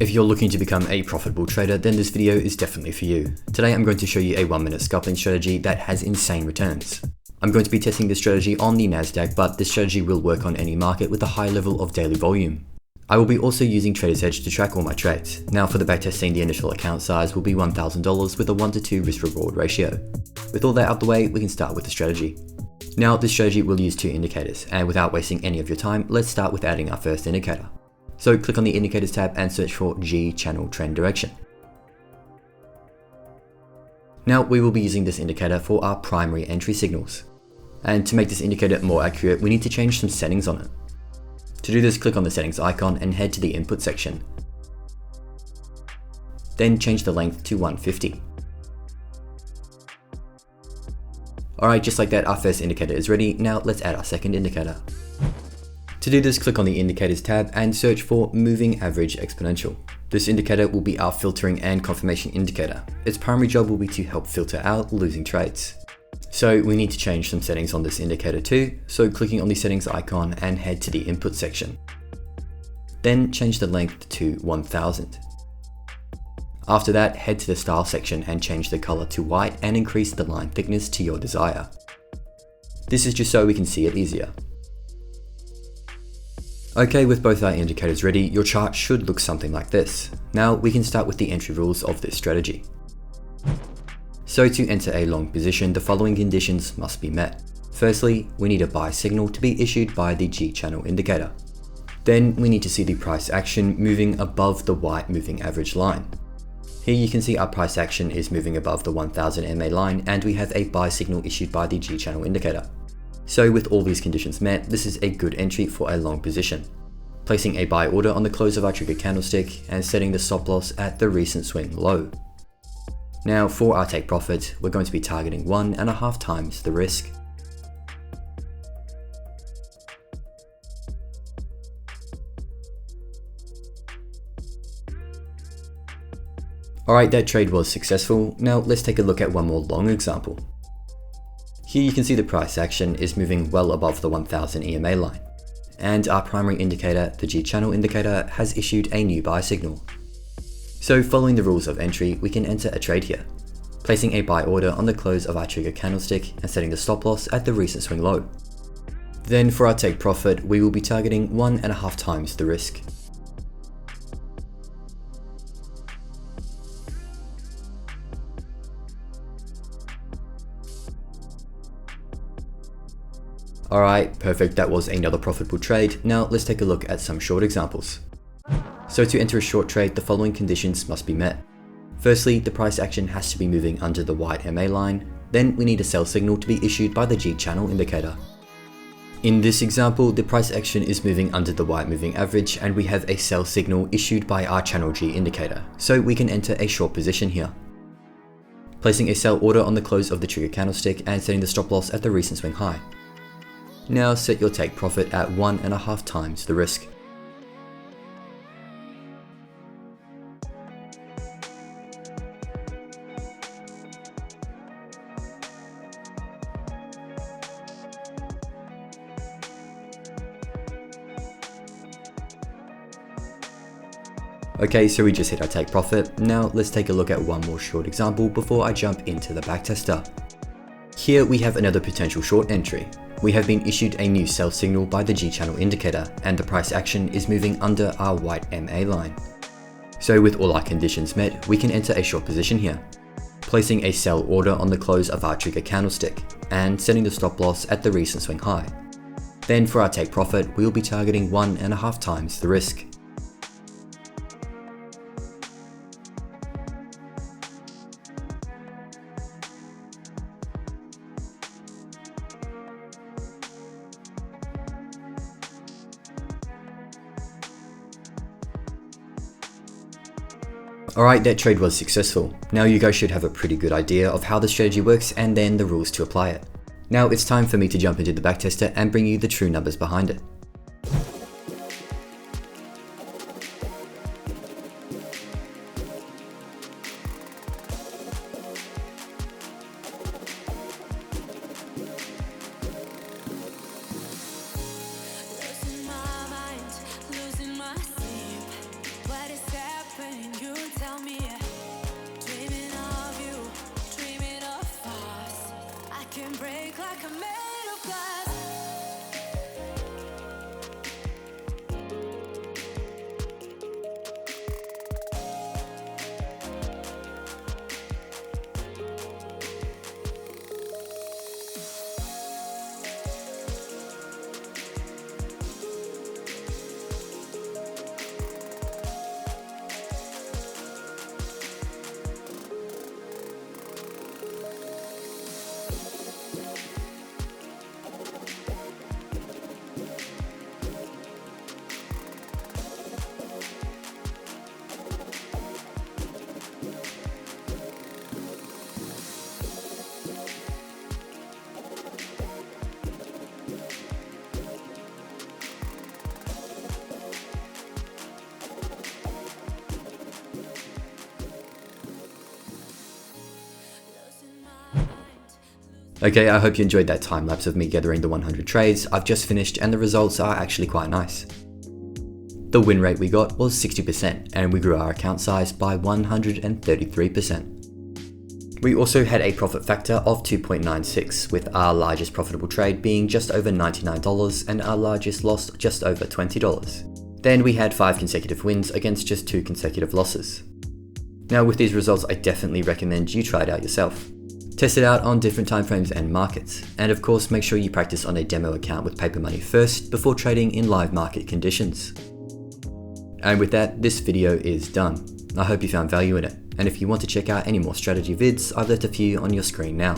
If you're looking to become a profitable trader, then this video is definitely for you. Today I'm going to show you a 1-minute scalping strategy that has insane returns. I'm going to be testing this strategy on the NASDAQ, but this strategy will work on any market with a high level of daily volume. I will be also using Trader's Edge to track all my trades. Now for the backtesting, the initial account size will be $1,000 with a 1-to-2 risk-reward ratio. With all that out the way, we can start with the strategy. Now this strategy will use 2 indicators, and without wasting any of your time, let's start with adding our first indicator. So click on the Indicators tab and search for G Channel Trend Direction. Now we will be using this indicator for our primary entry signals. And to make this indicator more accurate, we need to change some settings on it. To do this, click on the settings icon and head to the input section. Then change the length to 150. Alright, just like that, our first indicator is ready. Now let's add our second indicator. To do this, click on the Indicators tab and search for Moving Average Exponential. This indicator will be our filtering and confirmation indicator. Its primary job will be to help filter out losing trades. So we need to change some settings on this indicator too, so clicking on the settings icon and head to the input section. Then change the length to 1000. After that, head to the style section and change the color to white and increase the line thickness to your desire. This is just so we can see it easier. Okay, with both our indicators ready, your chart should look something like this. Now we can start with the entry rules of this strategy. So to enter a long position, the following conditions must be met. Firstly, we need a buy signal to be issued by the G channel indicator. Then we need to see the price action moving above the white moving average line. Here you can see our price action is moving above the 1000 MA line and we have a buy signal issued by the G channel indicator. So with all these conditions met, this is a good entry for a long position. Placing a buy order on the close of our trigger candlestick and setting the stop loss at the recent swing low. Now for our take profit, we're going to be targeting 1.5 times the risk. Alright, that trade was successful. Now let's take a look at one more long example. Here you can see the price action is moving well above the 1000 EMA line. And our primary indicator, the G channel indicator, has issued a new buy signal. So following the rules of entry, we can enter a trade here, placing a buy order on the close of our trigger candlestick and setting the stop loss at the recent swing low. Then for our take profit, we will be targeting 1.5 times the risk. Alright, perfect, that was another profitable trade. Now let's take a look at some short examples. So to enter a short trade, the following conditions must be met. Firstly, the price action has to be moving under the white MA line. Then we need a sell signal to be issued by the G channel indicator. In this example, the price action is moving under the white moving average and we have a sell signal issued by our channel G indicator, so we can enter a short position here. Placing a sell order on the close of the trigger candlestick and setting the stop loss at the recent swing high. Now set your take profit at 1.5 times the risk. Okay, so we just hit our take profit. Now let's take a look at one more short example before I jump into the backtester. Here we have another potential short entry. We have been issued a new sell signal by the G channel indicator and the price action is moving under our white MA line. So with all our conditions met, we can enter a short position here, placing a sell order on the close of our trigger candlestick and setting the stop loss at the recent swing high. Then for our take profit, we will be targeting 1.5 times the risk. Alright, that trade was successful. Now you guys should have a pretty good idea of how the strategy works and then the rules to apply it. Now it's time for me to jump into the backtester and bring you the true numbers behind it. when you tell me, dreaming of you, dreaming of us. I can break like I'm made of glass. Okay, I hope you enjoyed that time lapse of me gathering the 100 trades. I've just finished and the results are actually quite nice. The win rate we got was 60% and we grew our account size by 133%. We also had a profit factor of 2.96, with our largest profitable trade being just over $99 and our largest loss just over $20. Then we had 5 consecutive wins against just 2 consecutive losses. Now with these results, I definitely recommend you try it out yourself. Test it out on different timeframes and markets, and of course make sure you practice on a demo account with paper money first before trading in live market conditions. And with that, this video is done. I hope you found value in it, and if you want to check out any more strategy vids, I've left a few on your screen now.